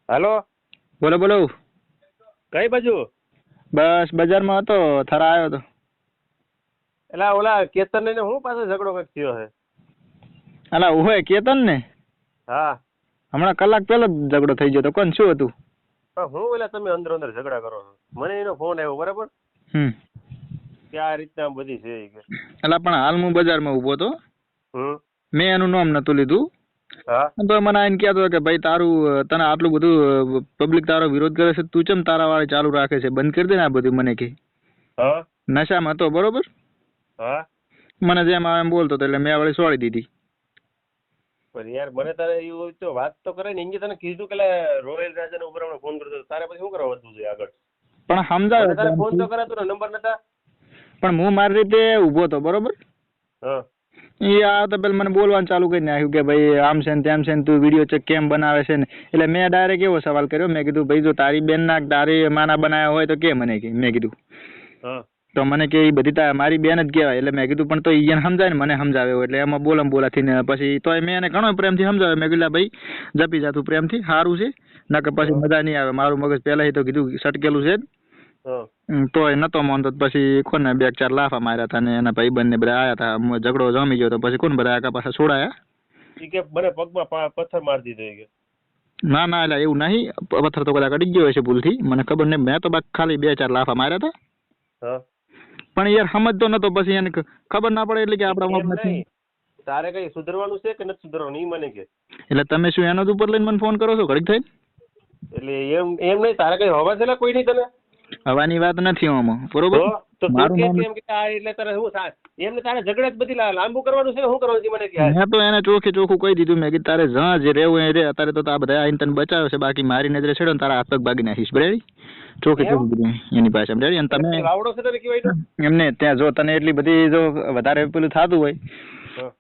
હાલો. બોલો બોલો. કઈ બાજુ? બસ બજારમાં હતો, થરા આવ્યો હતો. એટલે ઓલા કેતન ને હું પાસે ઝઘડો કઈક થયો છે? અલા હોય કેતન ને હા. હમણાં કલાક પહેલો જ ઝઘડો થઈ ગયો તો. કોણ શું હતું? પણ હું એટલે તમે અંદર અંદર ઝઘડા કરો છો? મને એનો ફોન આવ્યો બરાબર કે આ રીતના બધી છે ઈ કે. અલા પણ હાલ હું બજારમાં ઊભો હતો, હમ. મેં એનું નામ નતું લીધું. હા. તો મને આઈને કહેતો કે ભાઈ તારું તને આટલું બધું પબ્લિક તારો વિરોધ કરે છે, તું ચમ તારા વાળી ચાલુ રાખે છે, બંધ કરી દે ને આ બધું. મને કે હા. નશામાં હતો બરોબર. હા. મને જેમ આવે એમ બોલતો હતો એટલે મેં વળી છોડી દીધી. પણ યાર મને તારે એવું તો વાત તો કરે ને. ઇંગે તને કીધું કે રોયલ રાજા ઉપર હમણાં ફોન કરતો તારે પછી શું કરવા વધવું જોઈએ આગળ? પણ સમજાવે તારે ફોન તો કરાતો ને, નંબર નતા. પણ હું મારી રીતે ઊભો હતો બરોબર. હા. એ આ તો પેલા મને બોલવાનું ચાલુ કરી નાખ્યું કે ભાઈ આમ છે ને તેમ છે ને, તું વિડીયો ચેક કેમ બનાવે છે ને. એટલે મેં ડાયરેક્ટ એવો સવાલ કર્યો, મેં કીધું ભાઈ જો તારી બેન ના તારી માના બનાવ્યા હોય તો કે મને કે. મેં કીધું તો મને કે એ બધી મારી બેન જ કહેવાય. એટલે મેં કીધું પણ તો એને સમજાય ને, મને સમજાવ્યો એટલે એમાં બોલાથી ને પછી તો મેં એને ઘણો પ્રેમથી સમજાવ્યો. મેં કીધું ભાઈ જપી જા તું પ્રેમથી, સારું છે નકર પછી મજા નહીં આવે. મારું મગજ પહેલા તો કીધું સટકેલું છે જ. તો એ નતો માનતો. પછી કોને 2-4 લાફા માર્યા હતા ને એના ભાઈબંધ ને બધા આયા હતા. ઝઘડો જમી ગયો તો પછી કોણ બધા આકા પાછા છોડાયા. ઈ કે મને પગમાં પથ્થર મારી દીધો ઈ કે. ના ના એટલે એવું નહીં, પથ્થર તો કદાચ અડી ગયો હશે ભૂલથી, મને ખબર નહીં. મેં તો ખાલી 2-4 લાફા માર્યા હતા. પણ યાર સમજતો નતો. પછી એને ખબર ના પડે એટલે કે આપડા તારે કઈ સુધરવાનું છે કે નથી સુધરવાનું ઈ મને કે. એટલે તમે શું એનો ઉપર લઈને મને ફોન કરો છો ઘડીક થઈ? એટલે એમ નહીં, તારે કઈ હવા છે કોઈ નહીં તને? હવાની વાત નથી આમાં બરોબર. તો તું કે એમ કે એટલે તારે શું એમને તારે ઝઘડા જ બધી લાંબુ કરવાનું છે શું કરવાનું છે મને કે? મેં તો એને ચોખ્ખે ચોખ્ખું કહી દીધું. મેં કીધું તારે જ્યાં જે રહેવું એ રે. અત્યારે તો આ બધા આઈને તને બચાવ્યો છે, બાકી મારી નજરે છેડો ને તારા હાથ પગ ભાગી નાખીશ. બરાબર? ચોખ્ખે ચોખ્ખું કીધું એની પાસે. બરાબર? અને તમે વાવડો છે તને કહેવાય એમને ત્યાં જો તને એટલી બધી જો વધારે પેલું થતું હોય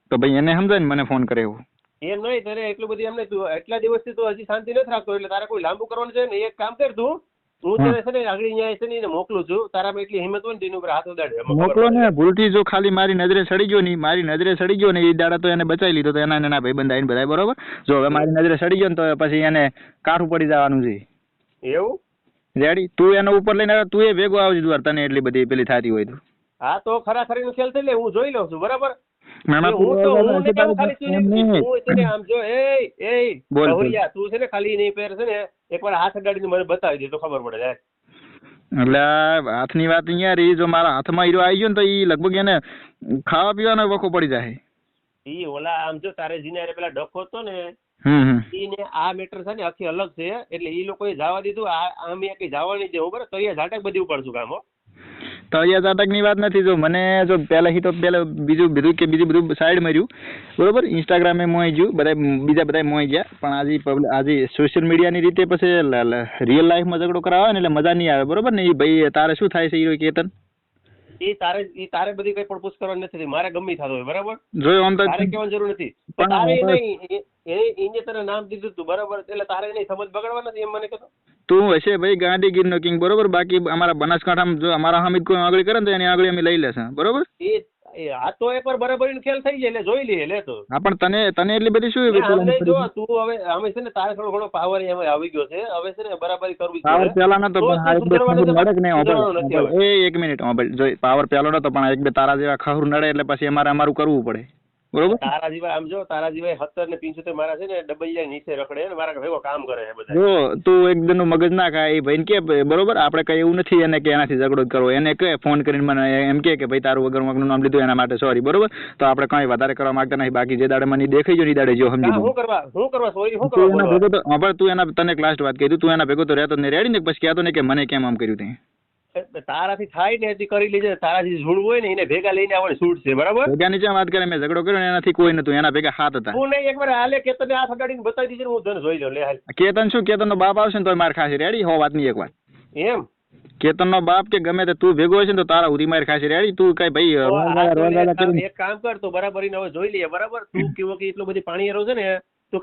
તો ભાઈ એને સમજાય ને મને ફોન કરે એવું. એમ નહીં તારે એટલું બધી એમ નહીં. તું એટલા દિવસથી તું હજી શાંતિ નથી રાખતો એટલે તારે કોઈ લાંબુ કરવાનું છે ને. એક કામ કર તું, હું તને છે ને આગળ અહીંયા છે ને મોકલું છું. તારામાં એટલી હિંમત હોય ને તેની ઉપર હાથ ઉડાડે. મોકલો ને. ભૂલથી જો ખાલી મારી નજરે ચડી ગયો ને, મારી નજરે ચડી ગયો ને એ દાડા તો એને બચાવી લીધો. તો એના ભાઈબંધ આવીને બધા બરોબર. જો હવે મારી નજરે ચડી ગયો ને તો પછી એને કાઠું પડી જવાનું છે. એવું રેડી? તું એનો ઉપર લઈને તું એ ભેગો આવજે દ્વાર, તને એટલી બધી પેલી થતી હોય તો. હા તો ખરાખરી નો ખેલ થઈ લે, હું જોઈ લઉં છું બરાબર. તું છે ને ખાલી નહીં પહેર છે ને એકવાર હાથ અડાડીને મને બતાવી દે તો ખબર પડે જાય. એટલે હાથની વાત અહીંયા રહી. જો મારા હાથમાં હીરો આવી ગયો ને તો એ લગભગ એને ખાવા પીવાનો વખો પડી જાય. ઈ ઓલા આમ જો તારે જીને પેલા ડખો હતો ને ઈને આ મેટર છે ને આખી અલગ છે. એટલે ઈ લોકોએ જવા દીધું. આમ કઈ જવા નહીં દેવું બરાબર. તો અહીંયા ઝાટક બધી ઉપાડશું કામ. તળિયા ઝાટક ની વાત નથી. જો મને જો પેલા બીજું બધું સાઈડ માર્યું બરોબર. ઇન્સ્ટાગ્રામે મોઈ ગયું, બીજા બધા મોઈ ગયા. પણ આજે સોશિયલ મીડિયાની રીતે પછી રિયલ લાઈફમાં ઝઘડો કરાવે ને એટલે મજા નહીં આવે બરોબર ને. એ ભાઈ તારે શું થાય છે એ કેતન? એ તારે બધી કઈ પણ પૂછ કરવાની નથી. મારે ગમે થતો હોય બરાબર. જોયું આમ તો તારે કહેવાની જરૂર નથી. પણ તારે નહીં એને તને નામ દીધું તું બરાબર. એટલે તારે નહીં સમજ બગાડવા નથી એમ મને કહેતો. તું હશે ભાઈ ગાંધીગીર નો કિંગ બરોબર. બાકી અમારા બનાસકાંઠામાં જો અમારા હામિદ કોઈ આગળ કરે ને તો એની આગળ અમે લઈ લેશે બરોબર. આ તો એકવાર બરાબર ખેલ થઈ જાય એટલે જોઈ લઈએ લે તો. હા પણ તને એટલી બધી શું જો તું હવે અમે છે ને તારે થોડો ઘણો પાવર એમાં આવી ગયો છે. હવે છે ને બરાબરી કરવી પાવર પેલા નતો પણ એક મિનિટ જો પાવર પેલો નતો પણ એક બે તારા જેવા ખહરું નડે એટલે પછી અમારું કરવું પડે બરોબર. તારા જેવા આમ જો તારા જેવા 70 ને 75 મારા છે ને ડબલિયા નીચે રખડે ને મારા ભેગો કામ કરે છે બધા. જો તું એકદમ નું મગજ ના ખાય. એ ભાઈ કે બરોબર આપણે કઈ એવું નથી એને કે એનાથી ઝઘડો કરવો. એને કે ફોન કરીને મને એમ કે ભાઈ તારું વગર નું નામ લીધું એના માટે સોરી બરોબર. તો આપણે કઈ વધારે કરવા માંગતા નહીં. બાકી જે દાડે મને દેખાઈ ગયો ને દાડે જો સમજી હું કરવા સોરી હું કરવા તું એના તને એક લાસ્ટ વાત કીધું. તું એના ભેગો તો રહેતો નહીં રેડી ને પછી કહેતો નહીં કે મને કેમ આમ કર્યું તે. તારાથી થાય ને એથી કરી લેજે. તારાથી ઝૂડ હોય ને એને ભેગા લઈને આવવાની છૂટ છે બરાબર. ભેગા નીચે વાત કરે. મેં ઝઘડો કર્યો એનાથી કોઈ નતું. એના ભેગા હાથ હતા. હું નહીં એકવાર હાલે કેતન ને હાથ અડાડીને બતાવી દીધું. હું તને જોઈ લઉં લે હાલ. કેતન શું કેતન નો બાપ આવશે ને તો માર ખાશે રેડી. હો વાત નહીં એક વાત એમ. કેતન નો બાપ કે ગમે તે તું ભેગો હશે ને તો તારા ઉધી માર ખાશે રેડી. તું કઈ ભાઈ એક કામ કર તો બરાબર હવે જોઈ લઈએ બરાબર. તું કેવો કે એટલું બધી પાણી એરો છે ને તો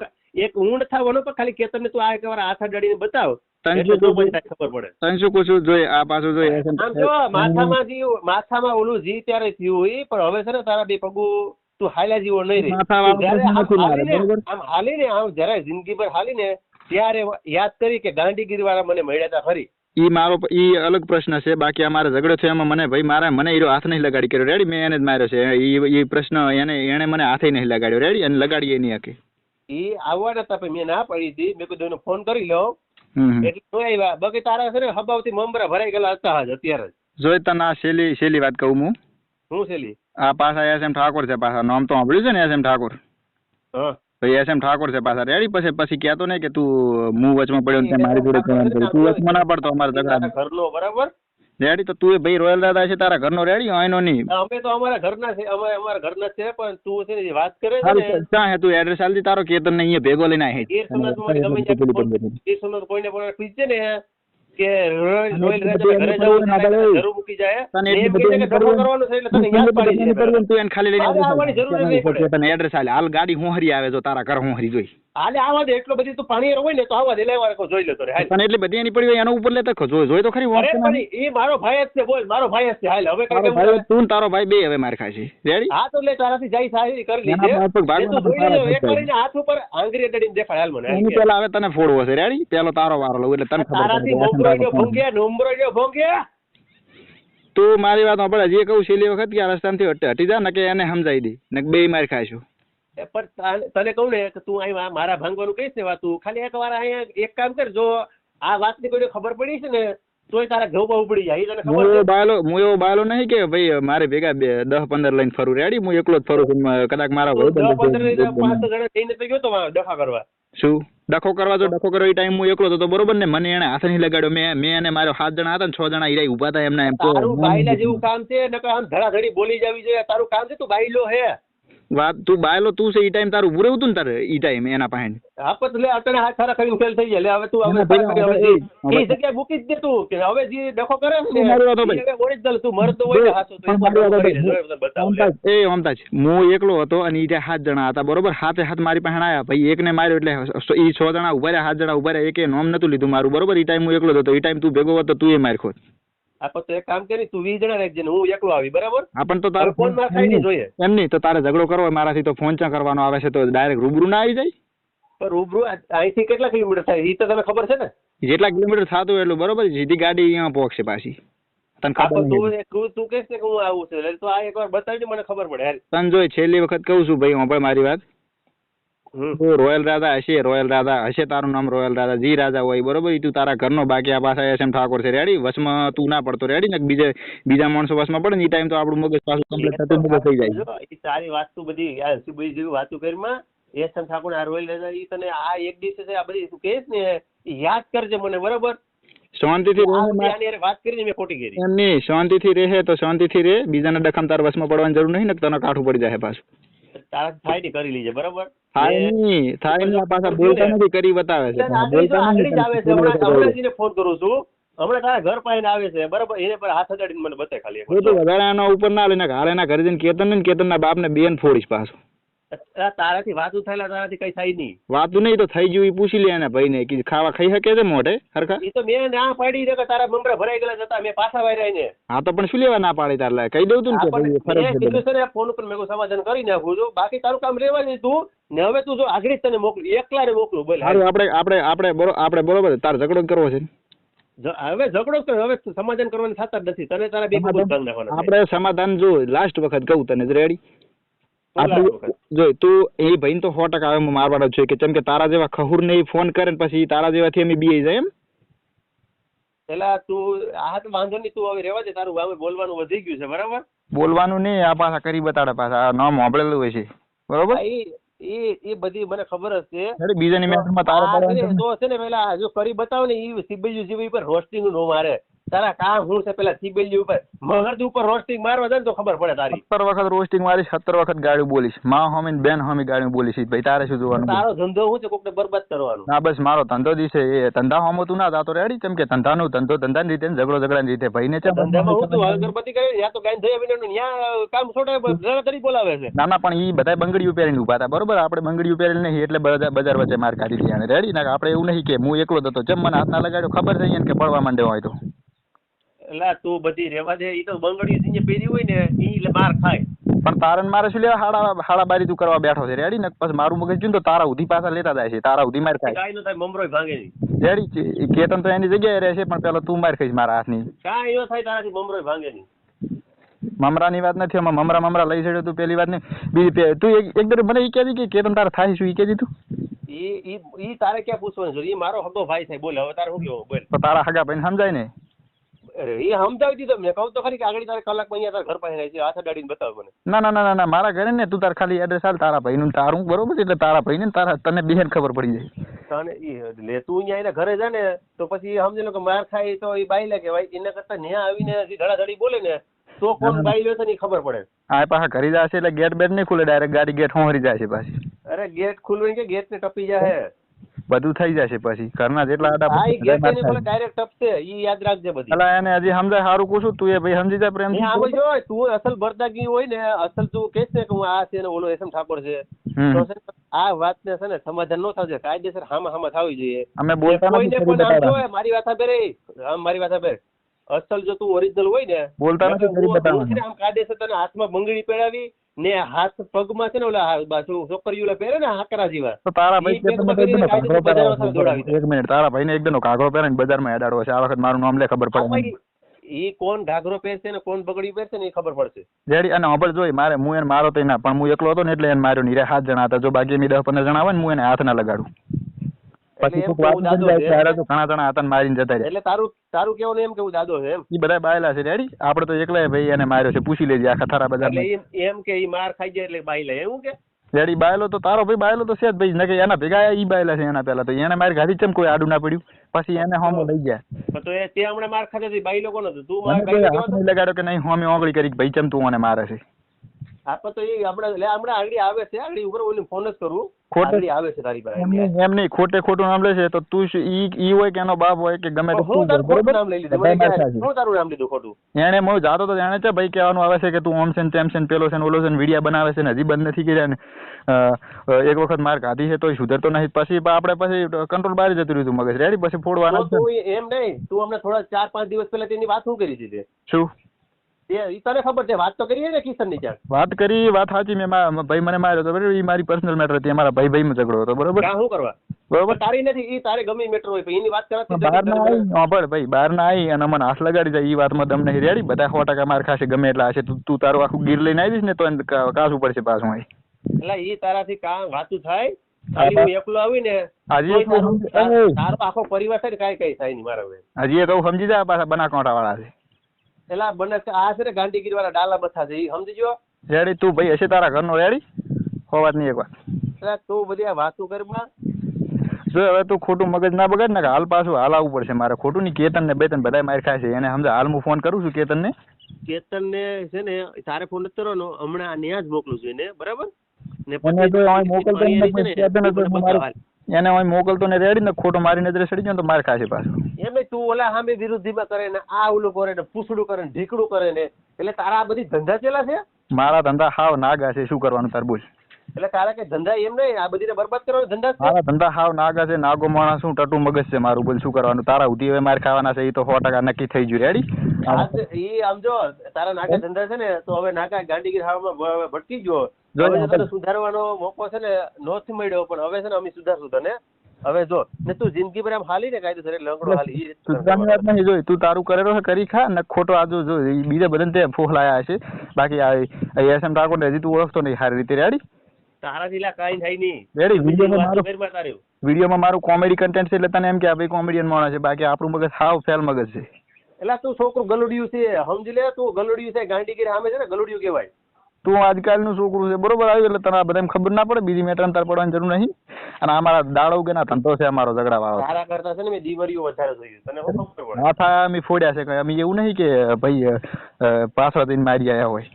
એક ઊંડ થવાનો પણ ખાલી કેતન ને તું આ એકવાર હાથ અડાડીને બતાવ. માથામાં ઓલું જી ત્યારે થયું હોય પણ હવે છે ને તારા બે પગું તું હાલ્યા જેવો નહીં રે. આમ હાલી ને આમ જરા જિંદગી ભર હાલી ને ત્યારે યાદ કરી કે ગાંધીગીરી વાળા મને મળ્યા હતા ખરી. ઈ અલગ પ્રશ્ન છે. બાકી અમારે ઝઘડો છે એમાં મને હીરો હાથ નહીં લગાડી કર્યો રેડી, મેં એને જ માર્યો છે. ઈ પ્રશ્ન એને મને હાથે નહીં લગાડ્યો રેડી, અને લગાડીએ નહીં આખી. ઈ આવવાના હતા પણ મેં ના પડી હતી. મેં કીધું ફોન કરી લો એટલે નો આવ્યા. બાકી તારા છે ને હબાવથી મમરા ભરાઈ ગયેલા હતા અત્યારે જ. જોઈ તને આ છેલ્લી વાત કહું હું. શું છેલ્લી? આ પાછા એસ.એમ. ઠાકોર છે પાછા, નામ તો સાંભળ્યું છે ને એસ.એમ. ઠાકોર? હા ભાઈ એસ.એમ. ઠાકોર છે પાછા રેડી. પછી કહેતો નહીં કે તું હું વચમાં પડ્યો ને મારી જોડે કહેવાનું કર્યું. તું વચમાં ના પડતો અમારા ઝઘડા ઘરનો બરાબર રેડી. તો તું ભાઈ રોયલ દાદા છે તારા ઘરનો રેડી, એનો નહીં. અમે તો અમારા ઘરના છે, અમે અમારા ઘરના છે. પણ તું છે ને વાત કરે છે ને ક્યાં હે તું? એડ્રેસ આલતી તારો કેતન ને અહીંયા ભેગો લઈને આવી. ગીર સમાજ કોઈને પણ પૂછે ને કે રોયલ રાજા ઘરે જવું જરૂર મૂકી જાય કરવાનું છે એટલે તને યાદ પાડી દે. તું એને ખાલી લઈને આવવાની જરૂર નહીં પડે. તને એડ્રેસ આલે. હાલ ગાડી હોહરી આવે જો તારા ઘર હોહરી જોઈ. હાલે આવા દે. એટલો બધી તું પાણી હોય ને તો આવા દે. લેવા કો જોઈ લેતો રે. તને એટલી બધી એની પડી હોય એના ઉપર લેતો જોઈ તો ખરી. અરે પણ એ મારો ભાઈ જ છે. બોલ મારો ભાઈ જ છે. હાલ હવે કઈ તું તારો ભાઈ બે હવે માર ખાશે રેડી. હા તો લે તારાથી જાય સાહેબ કરી લીધે. એક કરીને હાથ ઉપર આંગળી અડાડીને દેખાડ. હાલ મને એની પેલા હવે તને ફોડવો છે રેડી. પેલો તારો વારો લઉં એટલે તને તારાથી મોમરોયો ભોંગ્યા નોમરોયો ભોંગ્યા. તું મારી વાત સાંભળ. હજી કહું છેલ્લી વખત કે આ રસ્તામાંથી હટી જા ને કે એને સમજાઈ દે ને બે માર ખાઈશું. પણ તને કહું ને કે તું અહીં મારા ભાંગવાનું કહીશ ને વાત, તું ખાલી એક વાર અહીંયા એક કામ કર. જો આ વાતની કોઈને ખબર પડી છે ને તોય તારા ઘઉં બહુ પડી જાય. તને ખબર હું એવો બાયલો નહીં કે ભાઈ મારે ભેગા 10-15 લઈને ફરું રેડી. હું એકલો જ ફરું છું. કદાચ મારા 10-15 જણા થઈને તો ગયો તો ડખા કરવા. શું ડખો કરવા? જો ડખો કરવા એ ટાઈમ હું એકલો હતો બરોબર ને. મને એને હાથ નહીં લગાડ્યો. મેં એને મારો 7 જણા હતા ને 6 જણા ઈરાઈ ઉભા હતા એમના. એમ તારું બાયલા જેવું કામ છે નકર આમ ધડાધડી બોલી જાવી જોઈએ. તારું કામ છે તું બાયલો હે. વાત તું બાયલો તું છે ઈ ટાઈમ તારું ઉભું હતું ને તારે ઈ ટાઈમ એના પાસે. હા પણ લે અટણે હાથ ખરા કરીને ફેલ થઈ જાય. હવે તું હવે એ જગ્યાએ મૂકી જ દે તું કે હવે જે ડખો કરે ને ઓરિજિનલ તું મરતો હોય ને હાસો તો એ ઓમતા છે. હું એકલો હતો અને ઈ 7 જણા હતા બરોબર. હાથે હાથ મારી પાસે આયા. ભાઈ એકને માર્યો એટલે ઈ 6 જણા ઉભા રહ્યા. 7 જણા ઉભા રહ્યા. એકે નોમ નતું લીધું મારું બરોબર. ઈ ટાઈમ હું એકલો હતો. ઈ ટાઈમ તું ભેગો હતો તું એ માર ખોત. આપણ તો એક કામ કરી તું 20 જણા રાખજે ને હું એકલો આવી બરાબર. આપણ તો તારે ફોન માં ખાઈ નહીં જોઈએ એમ નહીં તો તારે ઝઘડો કરવો મારાથી તો ફોન ચા કરવાનો આવે છે તો ડાયરેક્ટ રૂબરૂ ના આવી જાય. પણ રૂબરૂ અહીંથી કેટલા કિલોમીટર થાય એ તો તને ખબર છે ને? જેટલા કિલોમીટર થતું એટલું બરોબર. સીધી ગાડી અહીંયા પહોંચશે પાછી. તને ખબર તું કહેશ ને કે હું આવું છે તો આ એકવાર બતાવજે મને ખબર પડે. તને જોઈ છેલ્લી વખત કહું છું ભાઈ સાંભળ મારી વાત. રોયલ રાજા હશે. રોયલ રાજા હશે. તારું નામ રોયલ રાજા જી રાજા હોય બરોબર. તું તારા ઘરનો. બાકી આ પાછા એસ.એમ. ઠાકોર છે રેડી. વસમાં તું ના પડતો રેડી ને. બીજા માણસો વસમાં પડે ને એ ટાઈમ તો આપણું મગજ પાછું કમ્પ્લીટ થતું મગજ થઈ જાય. તારી વાત તું બધી જેવી વાતો કરીમાં એસ.એમ. ઠાકોર આ રોયલ રાજા ઈ તને આ એક દિવસે છે આ બધી તું કહેશ ને યાદ કરજે મને બરોબર. શાંતિથી વાત કરીને મેં ખોટી કરી એમ નહીં. શાંતિથી રહે તો શાંતિથી રહે. બીજાના ડખામ તાર વસમાં પડવાની જરૂર નહીં ને તને કાઠું પડી જાય પાછું. તારા થાય ને કરી લીજે બરોબર. થાય નહીં પાછા બોલતા નથી કરી બતાવે છે. હમણાં ફોન કરું છું. હમણાં તારા ઘર પાસે આવે છે બરોબર. એને પર હાથ અડાડીને મને બતાય ખાલી. વધારાના ઉપર ના લઈને હાલ એના ઘરે જઈને કેતન ને કેતનના બાપને બેન ફોડીશ પાછું. તારાથી વાતું થયેલા તારાથી કઈ થાય નહીં. વાતું નહીં તો થઈ ગયું એ પૂછી લે એના ભાઈ ને કે ખાવા ખાઈ શકે છે મોઢે હરખા. એ તો મેં ના પાડી દે કે તારા મમરા ભરાઈ ગયેલા હતા મેં પાછા વાયરા ને. હા તો પણ શું લેવા ના પાડી તાર કહી દઉં તું ને ફોન ઉપર મેં સમાધાન કરી નાખું છું. બાકી તારું કામ રેવા દે તું ને. હવે તું જો આગળ તને મોકલું એકલા રે મોકલું બોલ. આપણે બરોબર તાર ઝઘડો કરવો છે. હવે ઝઘડો કર. હવે સમાધાન કરવાનું થતા જ નથી. તને તારા બે આપણે સમાધાન જો લાસ્ટ વખત કહું તને રેડી. જો તું એ ભાઈ તો 100% મારવાનો છે કે કેમ કે તારા જેવા ખહુર ને ફોન કરે પછી તારા જેવાથી અમે બી જાય એમ. પેલા તું આ તો વાંધો નહીં. તું હવે રેવા દે. તારું હવે બોલવાનું વધી ગયું છે બરાબર. બોલવાનું નહીં. આ પાછા કરી બતાડે પાછા નામ સાંભળેલું હોય છે બરોબર. એ બધી મને ખબર જ છે. બીજાની મેટરમાં તારે તો છે ને પેલા જો કરી બતાવ ને એ સીબીયુ જીવી પર રોસ્ટિંગ નો મારે. તારા કામ શું છે પેલા સીબીયુ ઉપર મહર્દ ઉપર રોસ્ટિંગ મારવા જાય તો ખબર પડે. તારી 17 વખત રોસ્ટિંગ મારીશ 17 વખત ગાડી બોલીશ. માં હોમી બેન હોમી ગાડી બોલીશ. ભાઈ તારે શું જોવાનું? તારો ધંધો શું છે કોકને બરબાદ કરવાનો? ના બસ મારો ધંધો દિશે એ ધંધા હોમો તું ના જાતો રેડી. કેમ કે ધંધાની રીતે ઝઘડાની રીતે ભાઈ ને ધંધામાં હું તું અગરબત્તી કરે યા તો ગાય ધોયા વિના ન્યા કામ છોડે જરા બોલાવે છે. ના પણ ઈ બધા બંગડીઓ પહેરીને ઉભા હતા બરોબર. આપણે બંગડીઓ પહેરેલ નહીં એટલે બજાર વચ્ચે માર કાઢી દીધી રેડી. ના આપણે એવું નહીં કે હું એકલો જ હતો. જેમ મને હાથ ના લગાડ્યો ખબર છે કે પડવા માંડ્યો હોય તો. એટલે તું બધી રેવા દે. ઈ તો બંગડી પહેરી હોય ને ઈ માર ખાય. પણ તારે ને મારે શું લેવા હાડા બારી તું કરવા બેઠો છે રેડી ને પછી મારું મગજ જોઈને તો તારા ઉધી પાછા લેતા જાય છે તારા ઉધી માર ખાય કાંઈ ન થાય મમરોય ભાંગે નહીં રેડી કેતન તો એની જગ્યાએ રહેશે પણ પેલો તું માર ખાઈશ મારા હાથની કાંઈ ન થાય તારાથી મમરોય ભાંગે નહીં મમરાની વાત નથી આમાં મમરા લઈ ચડ્યો તું પેલી વાત નહીં બીજી તું એક દર મને એ કહેતી કે કેતન તારે થાય શું એ કહેતી તું ઈ તારે ક્યાં પૂછવાનું છે ઈ મારો હગો ભાઈ થાય બોલ હવે તારે શું કેવું બોલ તો તારા હગા ભાઈને સમજાય ને અરે એ સમજાવી દીધો મેં કહું તો ખરી કે આગળ તારે કલાકમાં અહીંયા તારા ઘર પાસે રહે છે હાથ અડાડીને બતાવ મને ના મારા ઘરે ને તું તાર ખાલી એડ્રેસ હાલ તારા ભાઈનું તારું બરોબર છે એટલે તારા ભાઈને તારા તને બેન ખબર પડી જાય તને લે તું અહીંયા એના ઘરે જા ને તો પછી સમજી લો કે માર ખાય તો એ બાઈ લે કહેવાય એના કરતા ન્યા આવીને ધડાધડી બોલે ને તો કોણ બાઈ લે તો નહીં ખબર પડે આ પાછા ઘરે જશે એટલે ગેટ બેટ નહીં ખુલે ડાયરેક્ટ ગાડી ગેટ હોંરી જાય છે પાછી અરે ગેટ ખુલવું કે ગેટ ને ટપી જાય બધું થઈ જશે પછી ઘરના જેટલા આડા હા ઈ ગેટ ને બોલે ડાયરેક્ટ ટપશે ઈ યાદ રાખજે બધી અલા એને હજી સમજાય સારું પૂછું તું એ ભાઈ સમજી જાય પ્રેમ એ આવો જો તું અસલ બરદાગી હોય ને અસલ તું કહેશ ને કે હું આ છે ને ઓલો એસમ ઠાકોર છે તો છે ને આ વાત ને છે ને સમાધાન ન થશે કાયદેસર હામાં થવી જોઈએ અમે બોલતા કોઈને નથી પણ આમ જો મારી વાત સાંભળે મારી વાત સાંભળે અસલ જો તું ઓરિજિનલ હોય ને બોલતા નથી કરી બતાવવાનું આમ કાયદેસર તને હાથમાં બંગડી પહેરાવી ને હાથ પગમાં છે ને ઓલા બાજુ છોકરીઓ પહેરે ને હાકરા જેવા તો તારા ભાઈ એક મિનિટ તારા ભાઈને એકદમ ઘાઘરો પહેરે ને બજારમાં હેડાડવો છે આ વખત મારું નામ લે ખબર પડે ઈ કોણ ઘાઘરો પહેરશે ને કોણ બગડી પહેરશે ને એ ખબર પડશે રેડી અને ખબર જોઈ મારે હું એને મારો તો ના પણ હું એકલો હતો ને એટલે એને માર્યો નહીં 7 જણા હતા જો બાકી 10-15 જણા આવે ને હું એને હાથ ના લગાડું પછી તો ઘણા જણા હતા મારીને જતા રહ્યા એટલે તારું કેવું એમ કેવું દાદો છે એમ ઈ બધા બાયલા છે રેડી આપણે તો એકલા ભાઈ એને માર્યો છે પૂછી લેજે આખા થારા બજાર એમ કે ઈ માર ખાઈ જાય એટલે બાઈ લે એવું કે રેડી બાયલો તો તારો ભાઈ બાયલો તો છે જ ભાઈ નકે એના ભેગા ઈ બાયલા છે એના પહેલા તો એને મારી ગાડી ચમ કોઈ આડું ના પડ્યું પછી એને હોમો લઈ ગયા તો એ તે હમણાં માર ખાધો હતી બાઈ લોકો નતો તું માર બાઈ લગાડ્યો કે નહીં હોમી ઓગળી કરી ભાઈ ચમ તું મને મારે છે આપા તો એ હમણાં આગળ આવે છે આગળ ઉપર ઓલી ફોન જ કરું ખોટે આવે છે તારી પાસે એમ નહીં ખોટું નામ લે છે તો તું ઈ હોય કે એનો બાપ હોય કે ગમે તે હું તારું ખોટું નામ લઈ લીધું હું તારું નામ લીધું ખોટું એને હું જાતો તો જાણે છે ભાઈ કહેવાનું આવે છે કે તું ઓમ છે ને તેમ છે ને પેલો છે ને ઓલો છે ને વિડીયા બનાવે છે ને હજી બંધ નથી કર્યા ને એક વખત માર ખાધી છે તો સુધરતો નહીં પછી આપણે પછી કંટ્રોલ બહાર જતું રહ્યું મગજ રેડી પછી ફોડવાના એમ નહીં તું અમને થોડા 4-5 દિવસ પહેલા તેની વાત શું કરી હતી શું તને ખબર છે વાત તો કરી ને કિશન ની ચાલ વાત સાચી મેં ભાઈ મને માર્યો તો બરાબર એ મારી પર્સનલ મેટર હતી અમારા ભાઈ માં ઝઘડો હતો બરોબર શું કરવા બરોબર તારી નથી ઈ તારે ગમે મેટર હોય એની વાત કરવા ભાઈ બહાર ના આવી અને મને હાથ લગાડી જાય એ વાતમાં દમ નહીં રેડી બધા 100% માર ખાશે ગમે એટલા હશે તું તારું આખું ગીર લઈને આવીશ ને તો કાસું પડશે પાછું આવી એટલે ઈ તારાથી કામ વાતું થાય ખાલી હું એકલો આવી ને તારો આખો પરિવાર છે ને કઈ થાય નહીં મારા હજી એ કહું સમજી જાય પાછા બનાસકાંઠા વાળા છે એલા બને આ છે ને ગાંધીગીરી વાળા ડાલા બથા છે ઈ સમજી જો રેડી તું ભાઈ હશે તારા ઘરનો રેડી હોવાત નહીં એકવાર એટલે તું બધી આ વાતો કરમાં જો હવે તું ખોટું મગજ ના બગાડ ને હાલ પાછું હાલ આવવું પડશે મારે ખોટું ની કેતન ને બેતન બધા માર ખાય છે એને સમજા હાલ હું ફોન કરું છું કેતન ને છે ને તારે ફોન નથી કરવાનો હમણાં ન્યા જ મોકલું છું એને બરાબર ને એને હું મોકલતો ને રેડી ને ખોટો મારી નજરે સડી ગયો તો માર ખાશે પાછું એમ તું ઓલા સામે વિરુદ્ધીમાં કરે ને આ ઓલું કરે ને પૂછડું કરે ને ઢીકડું કરે ને એટલે તારા આ બધી ધંધા ચેલા છે મારા ધંધા હાવ નાગા છે શું કરવાનું તાર બોલ એટલે તારા કઈ ધંધા એમ નહીં આ બધી બરબાદ કરવાનો ધંધા છે મારા ધંધા હાવ નાગા છે નાગો માણસ શું ટટુ મગજ છે મારું બોલ શું કરવાનું તારા ઉધી હવે માર ખાવાના છે એ તો 100% નક્કી થઈ ગયું રેડી એ આમ જો તારા નાગા ધંધા છે ને તો હવે નાગા ગાંડીગીર હાવમાં ભટકી ગયો હવે સુધારવાનો મોકો છે ને નોથી મળ્યો પણ હવે છે ને અમે સુધારશું તને હવે જો ને તું જિંદગી પર આમ હાલી ને કાયદેસર લંગડો હાલી સુધારવાની વાત નહીં જોઈ તું તારું કરેલો છે કરી ખા ને ખોટો આજો જો બીજા બધાને તે ફોહલાયા છે બાકી આ એસએમ ઠાકોર ને હજી તું ઓળખતો નહીં સારી રીતે રેડી તારાથી લા કાઈ થાય નહીં રેડી વિડીયોમાં મારું કોમેડી કન્ટેન્ટ છે એટલે તને એમ કે ભાઈ કોમેડિયન માણસ છે બાકી આપણું મગજ હાવ ફેલ મગજ છે એટલે તું છોકરું ગલુડિયું છે સમજી લે તું ગલુડિયું છે ગાંડીગીર સામે છે ને ગલુડિયું કહેવાય તું આજકાલનું છોકરું છે બરોબર આવ્યું એટલે તને બધા ખબર ના પડે બીજી મેટર તાર પડવાની જરૂર નહીં અને અમારા દાડો કે ના ધંધો છે અમારો ઝઘડા વાળો તારા કરતા છે ને મેં દીવરીઓ વધારે જોયું તને ખબર પડે માથા અમે ફોડ્યા છે અમે એવું નહીં કે ભાઈ પાછળ થઈને મારી આવ્યા હોય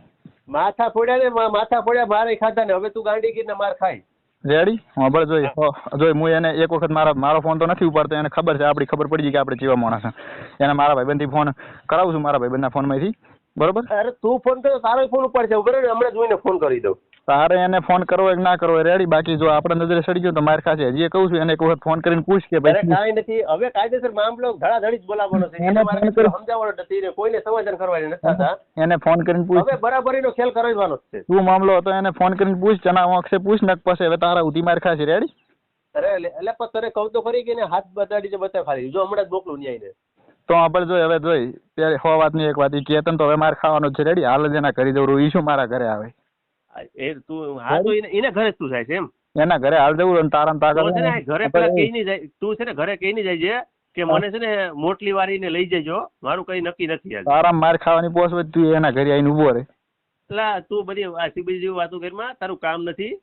માથા ફોડ્યા ને માથા ફોડ્યા મારે ખાતા ને હવે તું ગાંડીગીર ને માર ખાય રેડી હા બસ જોઈ હું એને એક વખત મારો ફોન તો નથી ઉપાડતો એને ખબર છે આપણી ખબર પડી ગઈ કે આપણે કેવા માણસ એને મારા ભાઈબંધથી ફોન કરાવું છું મારા ભાઈબંધના ફોનમાંથી બરોબર અરે તું ફોન કર્યો તારો ફોન ઉપર છે બરોબર હમણાં જોઈને ફોન કરી દઉં તારે એને ફોન કરવો કે ના કરવો રેડી, બાકી જો આપણે નજરે સડી ગયો તો માર ખાશે. હજી કહું છું એને એક વખત ફોન કરીને પૂછ કે અરે ભાઈ કાંઈ નથી, હવે કાયદેસર મામલો ધડાધડી જ બોલાવવાનો છે. એને મારે સમજાવવાનો નથી ને કોઈને સમાધાન કરવાની નથી થતા. એને ફોન કરીને પૂછ, હવે બરાબરીનો ખેલ કરવાનો જ છે. તું મામલો હતો એને ફોન કરીને પૂછ, ચના વાંકશે પૂછ ને પછી હવે તારા ઉધી માર ખાશે રેડી. અરે એટલે પણ તને કહું તો ખરી કે એને હાથ બતાડી છે, બતાવ ખાલી જો હમણાં જ મોકલું ન્યાય ને. તો આપણે જોઈ હવે જોઈ ત્યારે સો વાતની એક વાત ઈ કેતન તો હવે માર ખાવાનો જ છે રેડી. હાલ જ એના ઘરે જવું, ઈ શું મારા ઘરે આવે એ તું હા તો એને ઘરે જ તું થાય છે એમ. એના ઘરે હાલ જવું અને તારા તો છે ને ઘરે પેલા કઈ નહીં જાય, તું છે ને ઘરે કઈ નહીં જાય છે કે મને છે ને મોટલી વાળીને લઈ જજો, મારું કઈ નક્કી નથી. તારા માર ખાવાની પોસ હોય તું એના ઘરે આવીને ઉભો રહે. એટલે તું બધી સીબી જેવી વાતો કરીમાં તારું કામ નથી.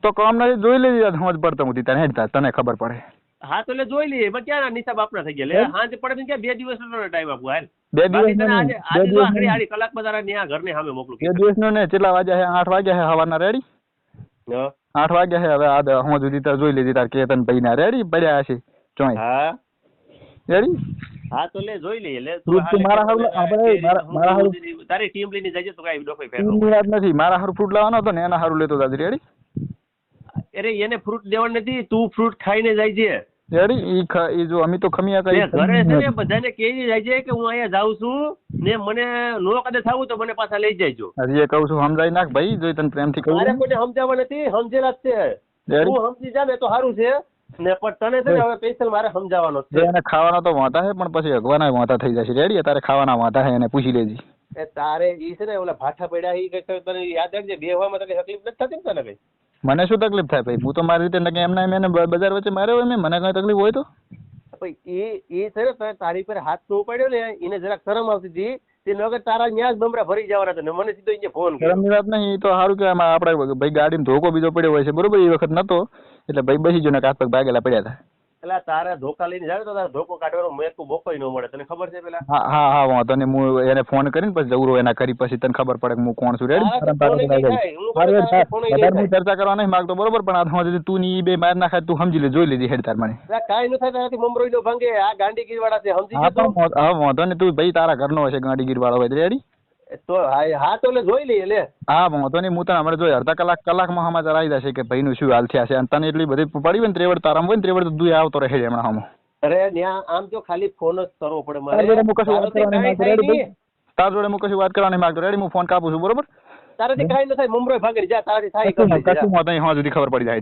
તો કામ નથી જોઈ લેજે, સમજ પડતો નથી તને હેડતા, તને ખબર પડે. હા તો એટલે જોઈ લઈએ, પણ ક્યાં નિશાબ આપના થઈ ગયા. હાંજ પડે ક્યાં 2 દિવસનો ટાઈમ આપું હાલ. 2 દિવસ આજે તો આખરી કલાક બધા ન્યા ઘરને સામે મોકલું. 2 દિવસનો ને કેટલા વાગ્યા છે? 8 વાગ્યા છે સવારના રેડી. 8 વાગ્યા છે હવે આ હું સુધી તાર જોઈ લેજે તાર કેતન ભાઈ ના રેડી પડ્યા હશે ચોઈ. હા રેડી. હા તો લે જોઈ લઈએ. લે તું મારા હારું આપણે મારા હારું તારી ટીમ લઈને જજે તો કાઈ ડોફાઈ ફેરવો. ટીમની વાત નથી, મારા હારું ફ્રૂટ લાવવાનો હતો ને એના હારું લેતો જાજે રેડી. અરે એને ફ્રૂટ દેવાનું નથી, તું ફ્રૂટ ખાઈને જાય છે રેડી. ઈ જો અમે તો ખમિયા કરી ઘરે છે ને બધાને કહી જાય છે કે હું અહીંયા જાઉં છું ને મને નો કદે થાવું તો મને પાછા લઈ જાયજો. હજી એ કહું છું સમજાઈ નાખ ભાઈ, જોઈ તને પ્રેમથી કહું. અરે કોઈને સમજાવવા નથી, સમજેલા જ છે. તું સમજી જા ને તો સારું છે ને, પણ તને છે ને હવે સ્પેશિયલ મારે સમજાવવાનો છે. એને ખાવાના તો વાંધા છે પણ પછી અગવાના વાંધા થઈ જશે રેડી. તારે ખાવાના વાંધા છે એને પૂછી લેજી. એ તારે ઈ છે ને ઓલા ભાઠા પડ્યા ઈ કઈ તને યાદ રાખજે, બેહવામાં તને તકલીફ નથી થતી ને તને કઈ? મને શું તકલીફ થાય ભાઈ, હું તો મારી રીતે એમના એને બજાર વચ્ચે માર્યો હોય, મને કઈ તકલીફ હોય તો એ છે ને તારી પર હાથ નો પડ્યો ને એને જરાક શરમ આવતી હતી, તે નગર તારા ન્યાજ બમરા ભરી જવાના હતા ને મને સીધો અહીંયા ફોન કર્યો. શરમની વાત નહીં, તો સારું કે આમાં આપણે ભાઈ ગાડીમાં ધોકો બીજો પડ્યો હોય છે બરોબર, એ વખત નતો એટલે ભાઈ બસી જો ને હાથ પગ ભાગેલા પડ્યા હતા. એટલે તારા ધોકા લઈને જાય તો તારા ધોકો કાઢવાનો મેકું બોકોય ન મળે, તને ખબર છે પેલા? હા હા હા વાંધો નહીં, હું એને ફોન કરીને પછી જવું એના કરી પછી તને ખબર પડે કે હું કોણ છું રેડી. હું ચર્ચા કરવા નહીં માંગતો બરોબર, પણ આ તું ની બે માર નાખાય તું સમજી લે, જોઈ લીધી હેડ તાર મને કાંઈ ન થાય તારાથી મમરોઈ નો ભાંગે. આ ગાંડીગીર વાળા છે સમજી ગયો? હા વાંધો નહીં, તું ભાઈ તારા ઘરનો હશે ગાંડીગીર વાળો હોય રેડી. તો હા તો લે જોઈ લઈએ લે. હા વાંધો નહીં, હું તને હમણાં જોઈ અડધા કલાકમાં સમાચાર આવી જશે કે ભાઈ નું શું હાલ થયા છે. અને તને એટલી બધી પડી હોય ને ત્રેવડ તારામ હોય ને ત્રેવડ તો તું આવતો રહે છે હમણાં હમણાં. અરે ત્યાં આમ તો ખાલી ફોન જ કરવો પડે મારે. તાર જોડે હું કશું વાત કરવાની માંગતો રેડી. હું ફોન કાપું છું બરોબર. તારાથી કાંઈ ન થાય, મમરો ભાગી જા, તારાથી થાય કશું વાંધો નહીં, હા સુધી ખબર પડી જાય.